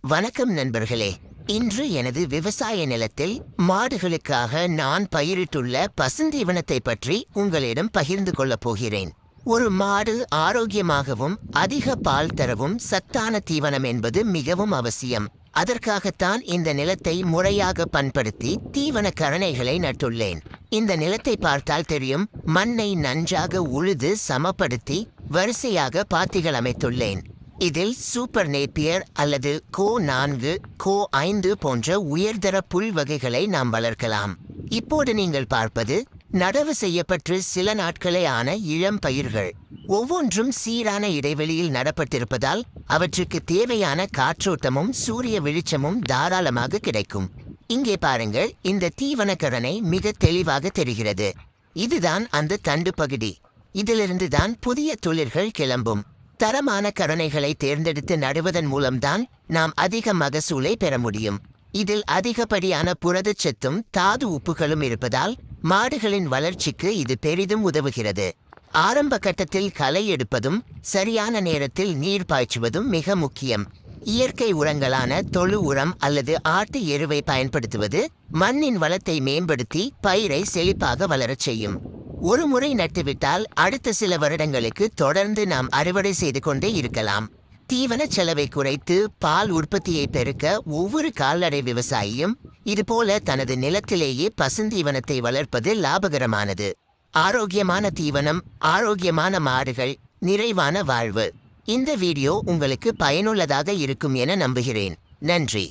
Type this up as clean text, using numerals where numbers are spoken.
வணக்கம் நண்பர்களே. இன்று எனது விவசாய நிலத்தில் மாடுகளுக்காக நான் பயிரிட்டுள்ள பசுந்தீவனத்தை பற்றி உங்களிடம் பகிர்ந்து கொள்ளப் போகிறேன். ஒரு மாடு ஆரோக்கியமாகவும் அதிக பால் தரவும் சத்தான தீவனம் என்பது மிகவும் அவசியம். அதற்காகத்தான் இந்த நிலத்தை முறையாக பண்படுத்தி தீவன கரணைகளை நட்டுள்ளேன். இந்த நிலத்தை பார்த்தால் தெரியும், மண்ணை நன்றாக உழுது சமப்படுத்தி வரிசையாக பாத்திகள் அமைத்துள்ளேன். இதில் சூப்பர் நேப்பியர் அல்லது கோ 4, கோ 5 போன்ற உயர்தர புல் வகைகளை நாம் வளர்க்கலாம். இப்போது நீங்கள் பார்ப்பது நடவு செய்யப்பட்டு சில நாட்களே ஆன இளம் பயிர்கள். ஒவ்வொன்றும் சீரான இடைவெளியில் நடப்பட்டிருப்பதால் அவற்றுக்கு தேவையான காற்றோட்டமும் சூரிய வெளிச்சமும் தாராளமாக கிடைக்கும். இங்கே பாருங்கள், இந்த தீவனக்கரணை மிக தெளிவாக தெரிகிறது. இதுதான் அந்த தண்டு பகுதி. இதிலிருந்து தான் புதிய துளிர்கள் கிளம்பும். தரமான கரணைகளை தேர்ந்தெடுத்து நடுவதன் மூலம்தான் நாம் அதிக மகசூலை பெற முடியும். இதில் அதிகப்படியான புரதச்சத்தும் தாது உப்புகளும் இருப்பதால் மாடுகளின் வளர்ச்சிக்கு இது பெரிதும் உதவுகிறது. ஆரம்ப கட்டத்தில் களை எடுப்பதும் சரியான நேரத்தில் நீர் பாய்ச்சுவதும் மிக முக்கியம். இயற்கை உரங்களான தொழு உரம் அல்லது ஆட்டு எருவை பயன்படுத்துவது மண்ணின் வளத்தை மேம்படுத்தி பயிரை செழிப்பாக வளரச் செய்யும். ஒரு முறை நட்டுவிட்டால் அடுத்த சில வருடங்களுக்கு தொடர்ந்து நாம் அறுவடை செய்து கொண்டே இருக்கலாம். தீவன செலவை குறைத்து பால் உற்பத்தியை பெருக்க ஒவ்வொரு கால்நடை விவசாயியும் இதுபோல தனது நிலத்திலேயே பசுந்தீவனத்தை வளர்ப்பது லாபகரமானது. ஆரோக்கியமான தீவனம், ஆரோக்கியமான மாடுகள், நிறைவான வாழ்வு. இந்த வீடியோ உங்களுக்கு பயனுள்ளதாக இருக்கும் என நம்புகிறேன். நன்றி.